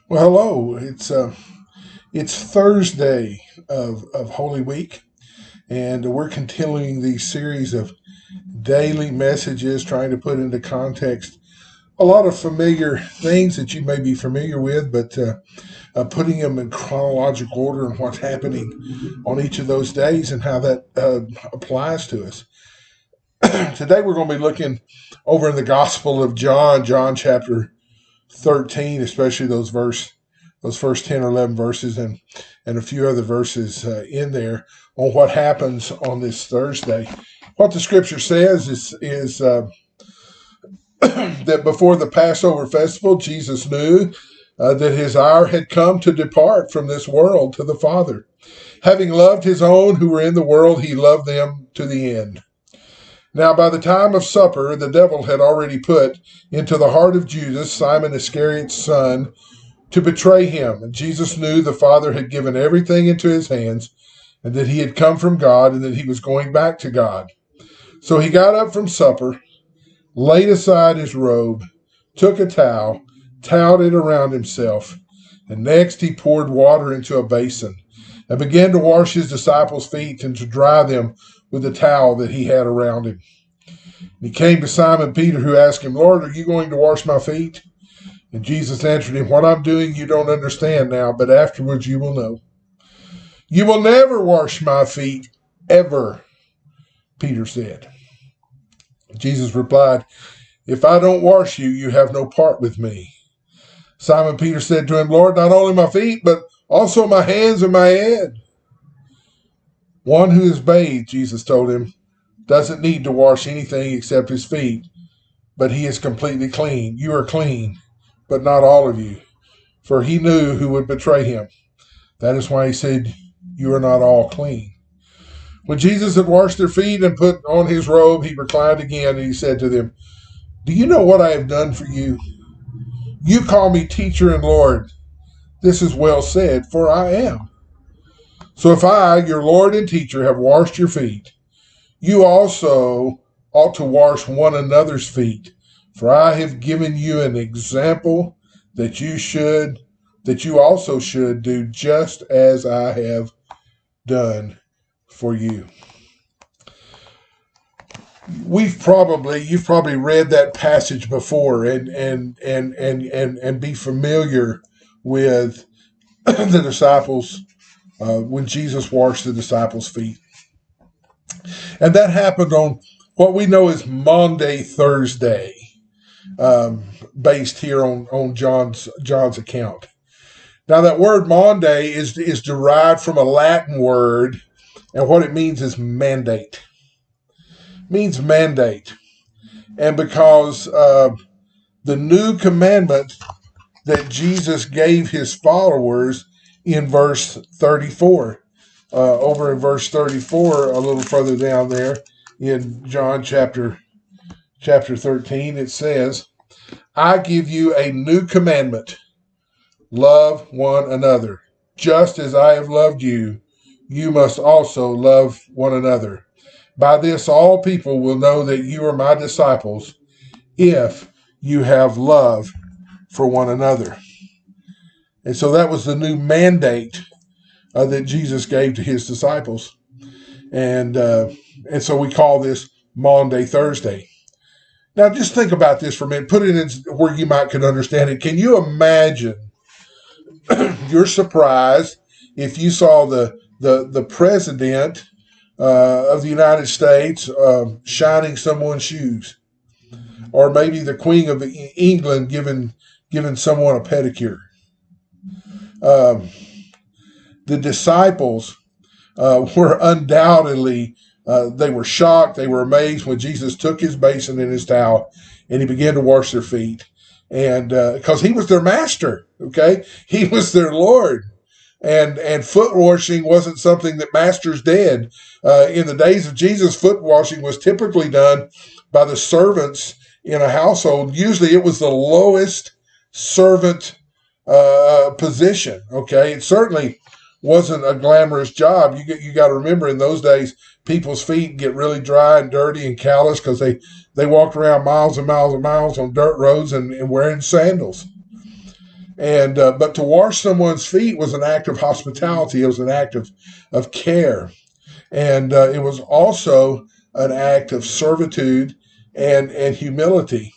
Well, hello. It's Thursday of Holy Week, and we're continuing these series of daily messages, trying to put into context a lot of familiar things that you may be familiar with, but putting them in chronological order and what's happening on each of those days and how that applies to us. Today, we're going to be looking over in the Gospel of John, John chapter 13, especially those first 10 or 11 verses and a few other verses in there on what happens on this Thursday. What the scripture says is that before the Passover festival, Jesus knew that his hour had come to depart from this world to the Father. Having loved his own who were in the world, he loved them to the end. Now, by the time of supper, the devil had already put into the heart of Judas, Simon Iscariot's son, to betray him. And Jesus knew the Father had given everything into his hands, and that he had come from God, and that he was going back to God. So he got up from supper, laid aside his robe, took a towel, toweled it around himself, and next he poured water into a basin, and began to wash his disciples' feet and to dry them with the towel that he had around him. And he came to Simon Peter, who asked him, "Lord, are you going to wash my feet?" And Jesus answered him, "What I'm doing you don't understand now, but afterwards you will know." "You will never wash my feet, ever," Peter said. Jesus replied, "If I don't wash you, you have no part with me." Simon Peter said to him, "Lord, not only my feet, but also my hands and my head." "One who is bathed," Jesus told him, "doesn't need to wash anything except his feet, but he is completely clean. You are clean, but not all of you." For he knew who would betray him. That is why he said, "You are not all clean." When Jesus had washed their feet and put on his robe, he reclined again, and he said to them, "Do you know what I have done for you? You call me teacher and Lord. This is well said, for I am. So if I, your Lord and teacher, have washed your feet, you also ought to wash one another's feet. For I have given you an example that you also should do just as I have done for you." You've probably read that passage before and be familiar with the disciples when Jesus washed the disciples' feet. And that happened on what we know as Maundy Thursday, based here on John's account. Now, that word Maundy is derived from a Latin word, and what it means is mandate. It means mandate. And because the new commandment that Jesus gave his followers in verse 34, over in verse 34, a little further down there in John chapter 13, it says, "I give you a new commandment. Love one another. Just as I have loved you, you must also love one another. By this all people will know that you are my disciples, if you have love for one another." And so that was the new mandate that Jesus gave to his disciples. And so we call this Maundy Thursday. Now just think about this for a minute. Put it in where you might could understand it. Can you imagine your surprise if you saw the president of the United States shining someone's shoes? Or maybe the Queen of England giving someone a pedicure? The disciples were undoubtedly, they were shocked, they were amazed when Jesus took his basin and his towel and he began to wash their feet. And because he was their master, okay? He was their Lord. And foot washing wasn't something that masters did. In the days of Jesus, foot washing was typically done by the servants in a household. Usually it was the lowest servant position, okay? It certainly wasn't a glamorous job. You got to remember, in those days, people's feet get really dry and dirty and callous because they walked around miles and miles and miles on dirt roads and wearing sandals. And but to wash someone's feet was an act of hospitality. It was an act of care. And it was also an act of servitude and humility.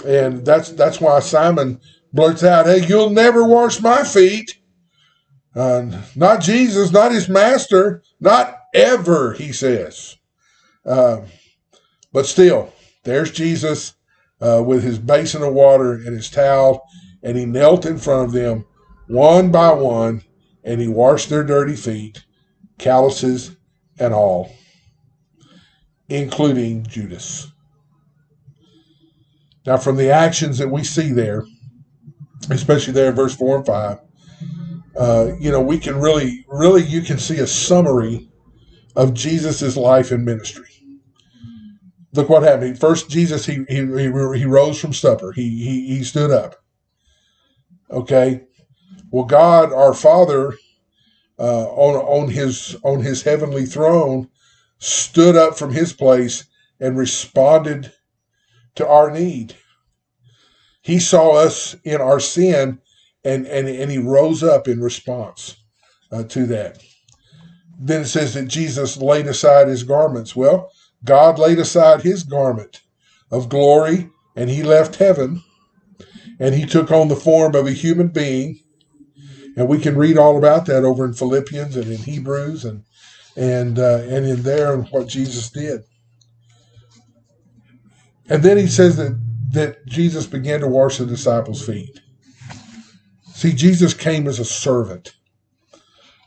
And that's why Simon blurts out, "Hey, you'll never wash my feet." Not Jesus, not his master, not ever, he says. But still, there's Jesus with his basin of water and his towel, and he knelt in front of them one by one, and he washed their dirty feet, calluses and all, including Judas. Now, from the actions that we see there, especially there in verse 4 and 5, we can really, you can see a summary of Jesus' life and ministry. Look what happened. First, Jesus, he rose from supper. He stood up. Okay. Well, God, our Father, on his heavenly throne, stood up from his place and responded to our need. He saw us in our sin, and he rose up in response to that. Then it says that Jesus laid aside his garments. Well, God laid aside his garment of glory, and he left heaven, and he took on the form of a human being. And we can read all about that over in Philippians and in Hebrews and in there and what Jesus did. And then he says that Jesus began to wash the disciples' feet. See, Jesus came as a servant.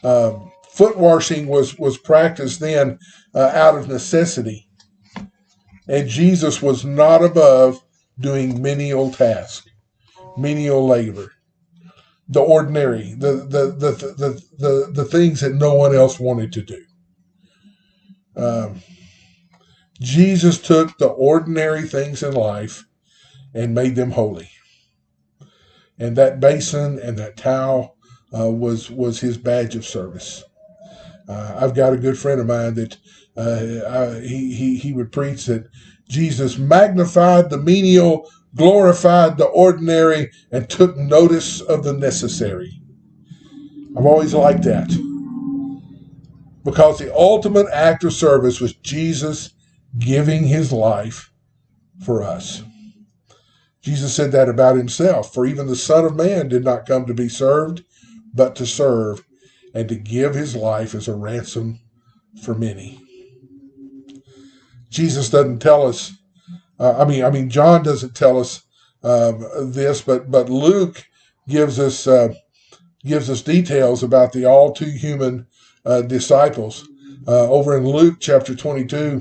Foot washing was practiced then out of necessity. And Jesus was not above doing menial tasks, menial labor, the ordinary, the things that no one else wanted to do. Jesus took the ordinary things in life and made them holy. And that basin and that towel was his badge of service. I've got a good friend of mine that he would preach that Jesus magnified the menial, glorified the ordinary, and took notice of the necessary. I've always liked that, because the ultimate act of service was Jesus giving his life for us. Jesus said that about himself. For even the Son of Man did not come to be served, but to serve, and to give his life as a ransom for many. Jesus doesn't tell us, John doesn't tell us this, but Luke gives us details about the all too human disciples. Over in Luke chapter 22,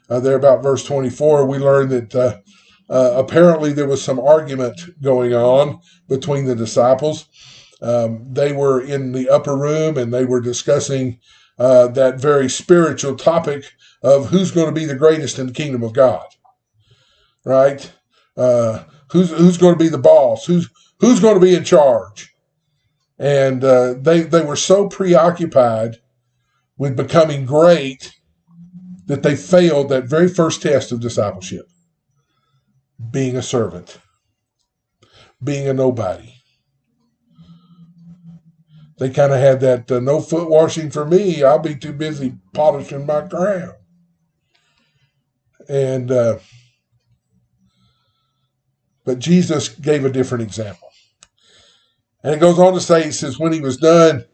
there about verse 24, we learn that apparently there was some argument going on between the disciples. They were in the upper room and they were discussing that very spiritual topic of who's going to be the greatest in the kingdom of God, right? Who's going to be the boss? Who's going to be in charge? And they were so preoccupied with becoming great that they failed that very first test of discipleship, being a servant, being a nobody. They kind of had that, no foot washing for me, I'll be too busy polishing my crown. And but Jesus gave a different example. And it goes on to say, he says, when he was done,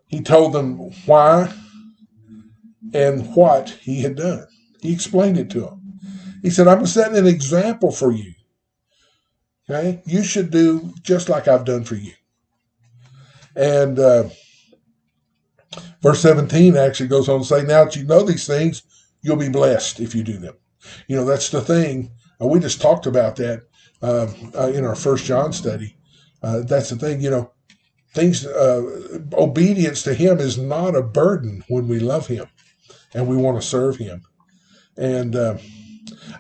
he told them why and what he had done. He explained it to them. He said, I'm setting an example for you. Okay? You should do just like I've done for you. And verse 17 actually goes on to say, now that you know these things, you'll be blessed if you do them. That's the thing. We just talked about that in our 1 John study. That's the thing, obedience to him is not a burden when we love him and we want to serve him. And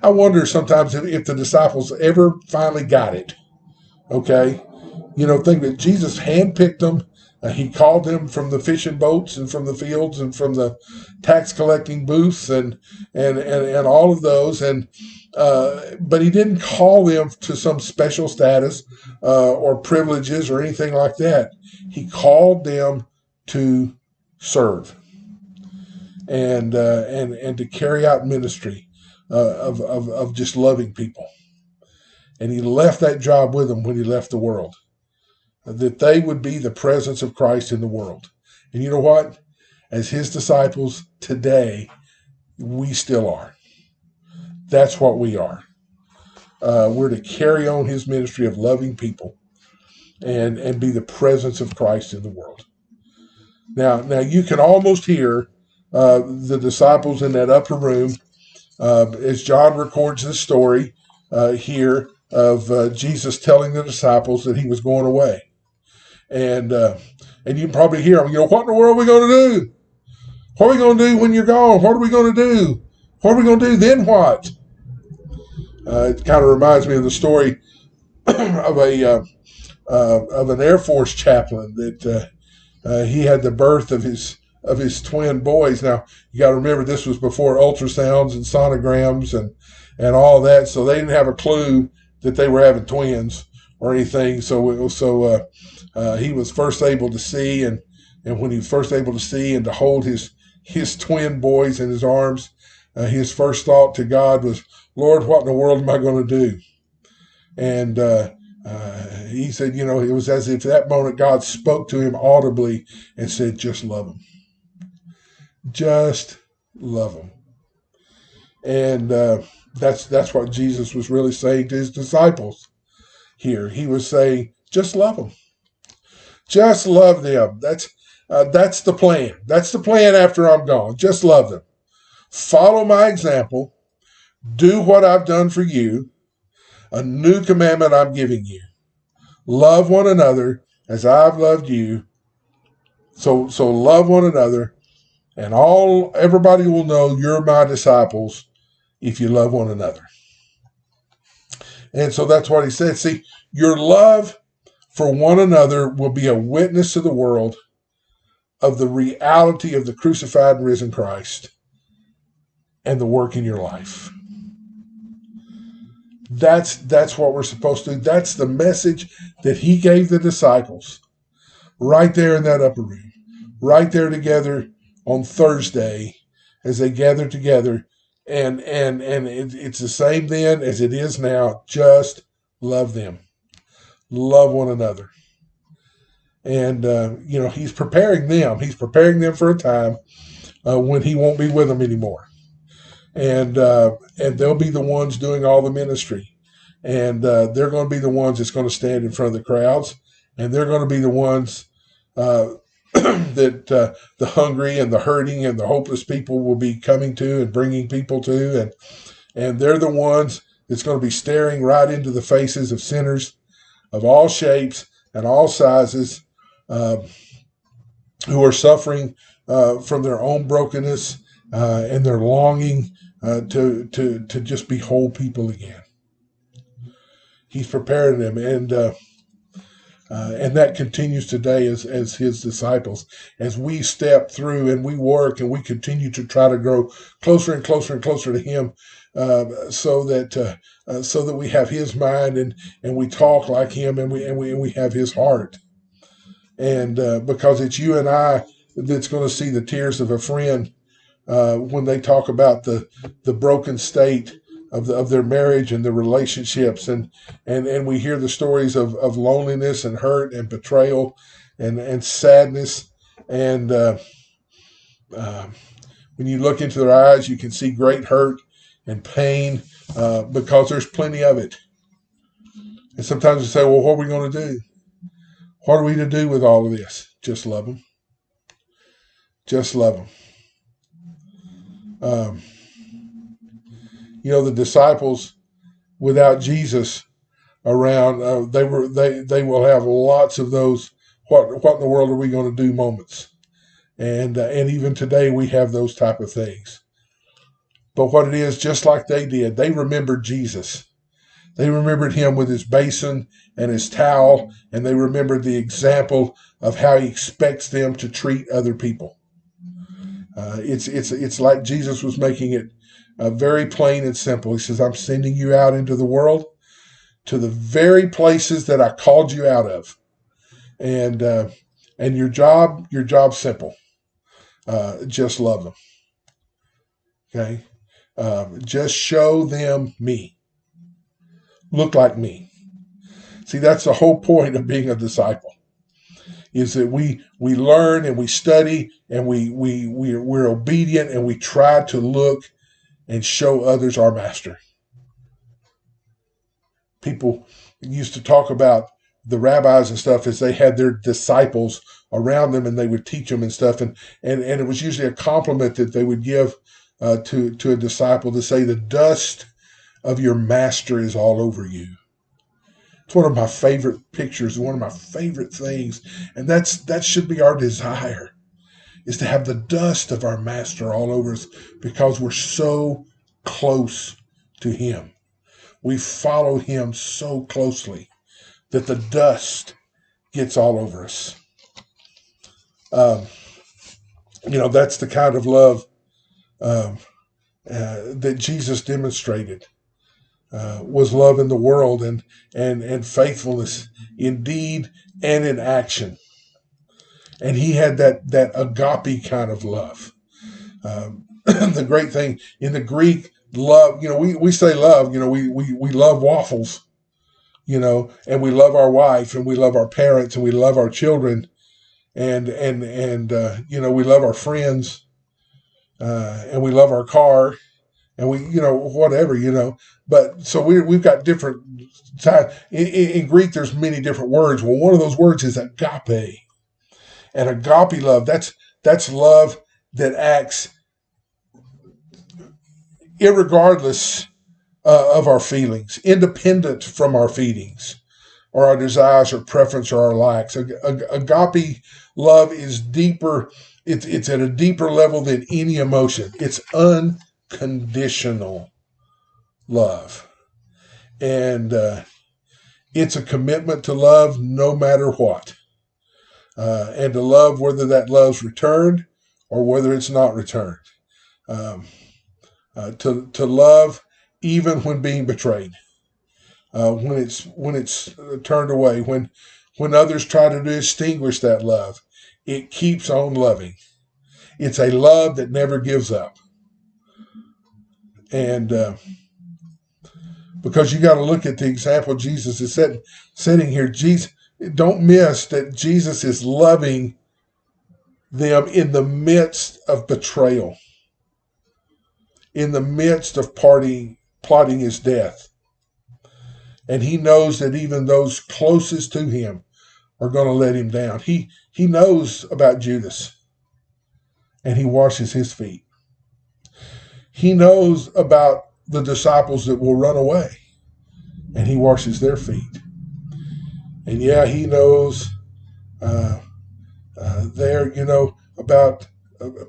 I wonder sometimes if the disciples ever finally got it. Okay. Think that Jesus handpicked them. He called them from the fishing boats and from the fields and from the tax collecting booths and all of those. But he didn't call them to some special status or privileges or anything like that. He called them to serve and to carry out ministry of just loving people. And he left that job with them when he left the world, that they would be the presence of Christ in the world. And you know what? As his disciples today, we still are. That's what we are. We're to carry on his ministry of loving people and be the presence of Christ in the world. Now you can almost hear the disciples in that upper room as John records this story here of Jesus telling the disciples that he was going away. And you can probably hear them, what in the world are we going to do? What are we going to do when you're gone? What are we going to do? What are we going to do? Then what? It kind of reminds me of the story of an Air Force chaplain that he had the birth of his twin boys. Now you got to remember this was before ultrasounds and sonograms and all that, so they didn't have a clue that they were having twins or anything. So he was first able to see, and when he was first able to see and to hold his twin boys in his arms, his first thought to God was, Lord, what in the world am I going to do? And he said, it was as if that moment God spoke to him audibly and said, just love them. Just love them. And that's what Jesus was really saying to his disciples here. He was saying, just love them. Just love them. That's the plan. That's the plan after I'm gone. Just love them. Follow my example. Do what I've done for you. A new commandment I'm giving you. Love one another as I've loved you. So love one another, and everybody will know you're my disciples if you love one another. And so that's what he said. See, your love for one another will be a witness to the world of the reality of the crucified and risen Christ and the work in your life. That's what we're supposed to do. That's the message that he gave the disciples right there in that upper room, right there together on Thursday as they gathered together. And it's the same then as it is now. Just love them. Love one another. And, he's preparing them. He's preparing them for a time when he won't be with them anymore. And they'll be the ones doing all the ministry. And they're going to be the ones that's going to stand in front of the crowds. And they're going to be the ones that the hungry and the hurting and the hopeless people will be coming to and bringing people to. And they're the ones that's going to be staring right into the faces of sinners of all shapes and all sizes who are suffering from their own brokenness and their longing to just be whole people again. He's preparing them, and that continues today as his disciples, as we step through and we work and we continue to try to grow closer and closer and closer to him, so that we have his mind and we talk like him and we have his heart, and because it's you and I that's going to see the tears of a friend when they talk about the broken state of their marriage and their relationships, and we hear the stories of loneliness and hurt and betrayal and sadness, and when you look into their eyes, you can see great hurt and pain because there's plenty of it. And sometimes we say, well, what are we going to do? What are we to do with all of this? Just love them. Just love them. The disciples, without Jesus around, they will have lots of those. What in the world are we going to do moments? And even today we have those type of things. But what it is, just like they did, they remembered Jesus. They remembered him with his basin and his towel, and they remembered the example of how he expects them to treat other people. It's like Jesus was making it very plain and simple. He says, I'm sending you out into the world to the very places that I called you out of. And your job's simple. Just love them. Okay? Just show them me. Look like me. See, that's the whole point of being a disciple. Is that we learn and we study and we're obedient and we try to look and show others our master. People used to talk about the rabbis and stuff as they had their disciples around them and they would teach them and stuff. And it was usually a compliment that they would give to a disciple to say, the dust of your master is all over you. It's one of my favorite pictures, one of my favorite things. And that should be our desire, is to have the dust of our master all over us because we're so close to him. We follow him so closely that the dust gets all over us. That's the kind of love that Jesus demonstrated. Was love in the world and faithfulness in deed and in action. And he had that agape kind of love. The great thing in the Greek, love, we say love, we love waffles, and we love our wife and we love our parents and we love our children and we love our friends and we love our car and we, whatever, but so we've got different sides. In Greek, there's many different words. Well, one of those words is agape. And agape love, that's love that acts irregardless of our feelings, independent from our feelings or our desires or preference or our likes. Agape love is deeper. It's at a deeper level than any emotion. It's unconditional love. And it's a commitment to love no matter what. And to love whether that love's returned or whether it's not returned. To love even when being betrayed. When it's turned away. When others try to extinguish that love. It keeps on loving. It's a love that never gives up. And because you got to look at the example Jesus is setting here. Don't miss that Jesus is loving them in the midst of betrayal, in the midst of plotting his death. And he knows that even those closest to him are going to let him down. He knows about Judas, and he washes his feet. He knows about the disciples that will run away, and he washes their feet. And he knows about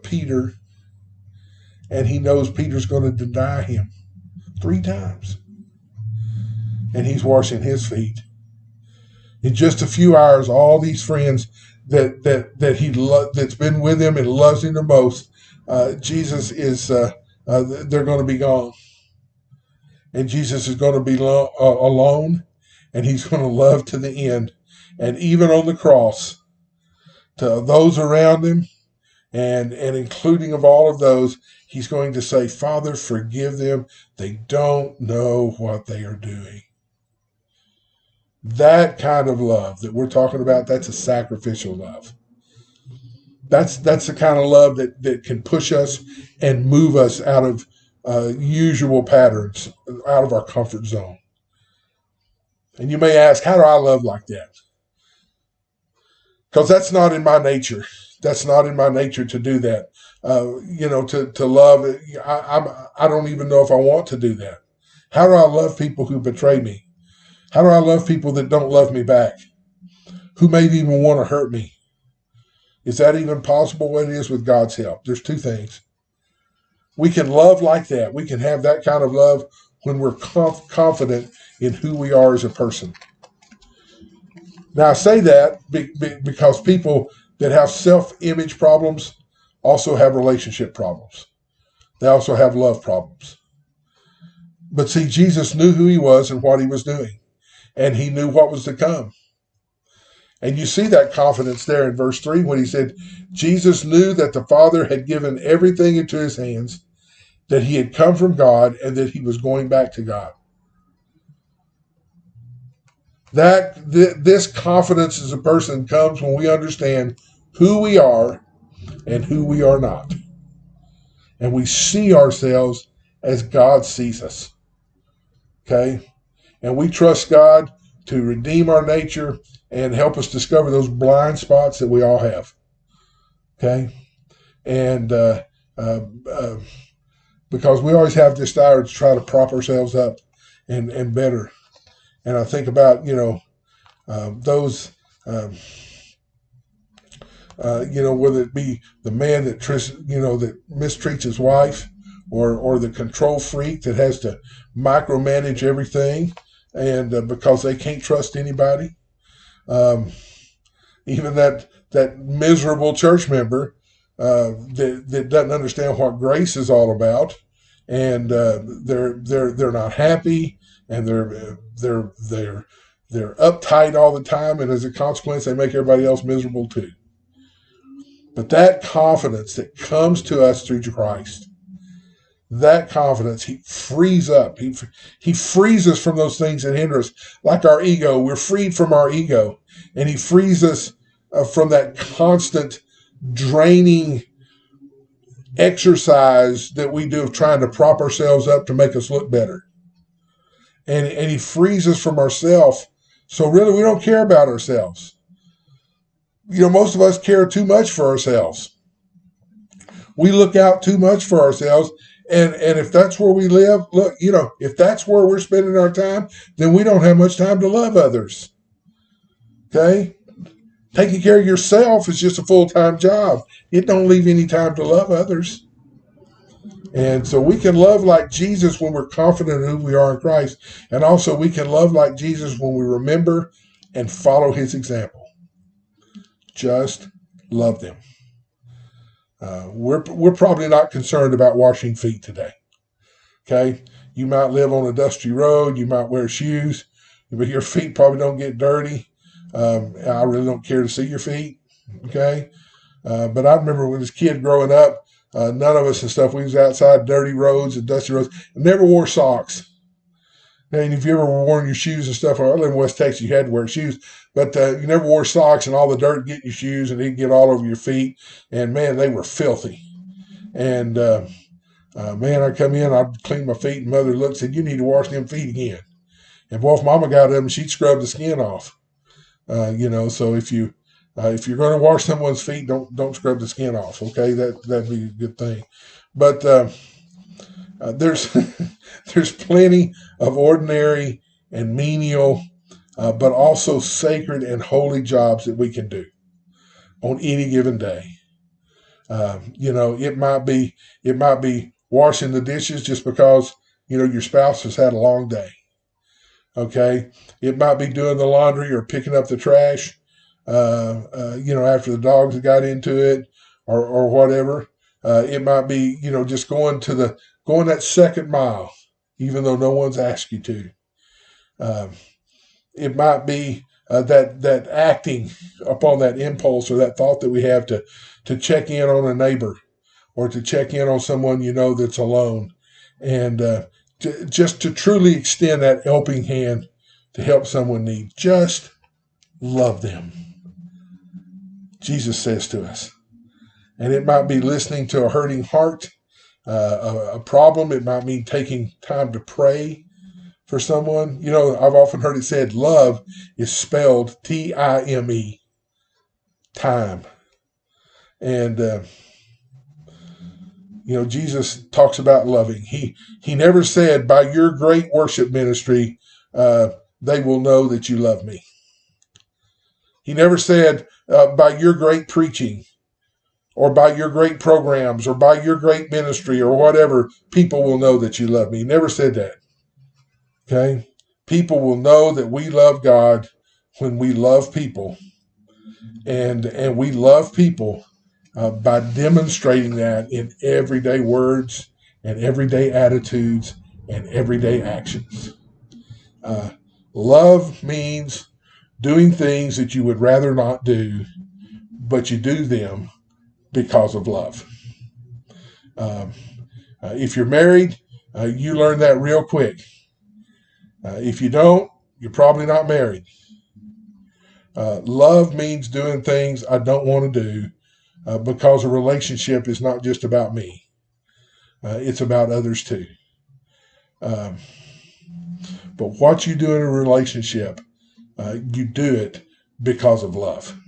Peter, and he knows Peter's going to deny him 3 times. And he's washing his feet. In just a few hours, all these friends that's been with him and loves him the most, Jesus is they're going to be gone, and Jesus is going to be alone, and he's going to love to the end, and even on the cross, to those around him, and including of all of those, he's going to say, Father, forgive them. They don't know what they are doing. That kind of love that we're talking about, that's a sacrificial love. That's the kind of love that can push us and move us out of usual patterns, out of our comfort zone. And you may ask, how do I love like that? Because that's not in my nature. That's not in my nature to do that. To love. I don't even know if I want to do that. How do I love people who betray me? How do I love people that don't love me back? Who may even want to hurt me? Is that even possible? Well, it is with God's help. There's 2 things. We can love like that. We can have that kind of love when we're confident in who we are as a person. Now, I say that because people that have self-image problems also have relationship problems. They also have love problems. But see, Jesus knew who he was and what he was doing, and he knew what was to come. And you see that confidence there in verse 3 when he said, Jesus knew that the Father had given everything into his hands, that he had come from God, and that he was going back to God. This confidence as a person comes when we understand who we are and who we are not. And we see ourselves as God sees us. Okay? And we trust God to redeem our nature and help us discover those blind spots that we all have. Okay? And because we always have this desire to try to prop ourselves up and better. And I think about, those, whether it be the man that that mistreats his wife, or the control freak that has to micromanage everything, and because they can't trust anybody, even that miserable church member that doesn't understand what grace is all about, and they're not happy, and they're uptight all the time, and as a consequence, they make everybody else miserable too. But that confidence that comes to us through Christ, that confidence, he frees up. He frees us from those things that hinder us, like our ego. We're freed from our ego, and he frees us from that constant draining exercise that we do of trying to prop ourselves up to make us look better. And he frees us from ourselves. So really, we don't care about ourselves. Most of us care too much for ourselves. We look out too much for ourselves. And if that's where we live, look, if that's where we're spending our time, then we don't have much time to love others. Okay? Taking care of yourself is just a full-time job. It don't leave any time to love others. And so we can love like Jesus when we're confident in who we are in Christ. And also we can love like Jesus when we remember and follow his example. Just love them. We're probably not concerned about washing feet today. Okay? You might live on a dusty road. You might wear shoes. But your feet probably don't get dirty. I really don't care to see your feet. Okay? But I remember when I was a kid growing up, none of us and stuff, we was outside dirty roads and dusty roads, and never wore socks. And if you ever worn your shoes and stuff, I live in West Texas, you had to wear shoes, but you never wore socks, and all the dirt get in your shoes, and it'd get all over your feet, and man, they were filthy. And man, I'd come in, I'd clean my feet, and Mother looked and said, you need to wash them feet again. And boy, if Mama got them, she'd scrub the skin off. So if you're going to wash someone's feet, don't scrub the skin off. Okay, that'd be a good thing. But there's there's plenty of ordinary and menial, but also sacred and holy jobs that we can do on any given day. It might be washing the dishes just because your spouse has had a long day. Okay, it might be doing the laundry or picking up the trash. After the dogs got into it or whatever. It might be, just going that second mile, even though no one's asked you to. It might be that acting upon that impulse or that thought that we have to check in on a neighbor or to check in on someone that's alone, and just to truly extend that helping hand to help someone need. Just love them. Jesus says to us. And it might be listening to a hurting heart, a problem. It might mean taking time to pray for someone. I've often heard it said love is spelled T-I-M-E, time. And, Jesus talks about loving. He never said, by your great worship ministry, they will know that you love me. He never said, by your great preaching, or by your great programs, or by your great ministry, or whatever, people will know that you love me. He never said that. Okay? People will know that we love God when we love people. And we love people by demonstrating that in everyday words and everyday attitudes and everyday actions. Uh, Love means doing things that you would rather not do, but you do them because of love. Um, if you're married, you learn that real quick. If you don't, you're probably not married. Love means doing things I don't want to do because a relationship is not just about me. It's about others too. Um, but what you do in a relationship, you do it because of love.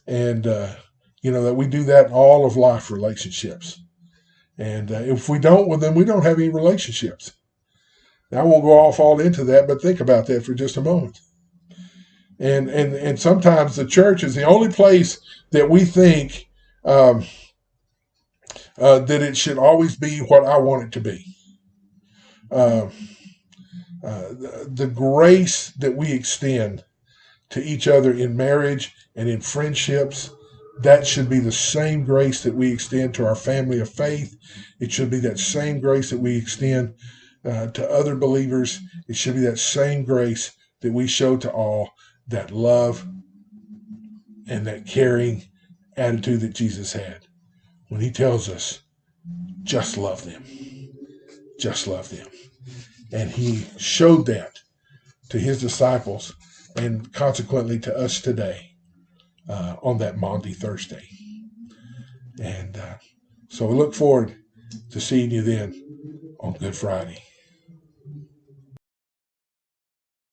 And, that we do that in all of life relationships. And if we don't, well, then we don't have any relationships. Now, I won't go off all into that, but think about that for just a moment. And sometimes the church is the only place that we think that it should always be what I want it to be. Uh, the grace that we extend to each other in marriage and in friendships, that should be the same grace that we extend to our family of faith. It should be that same grace that we extend to other believers. It should be that same grace that we show to all, that love and that caring attitude that Jesus had when he tells us, just love them. Just love them. And he showed that to his disciples and consequently to us today on that Maundy Thursday. And so we look forward to seeing you then on Good Friday.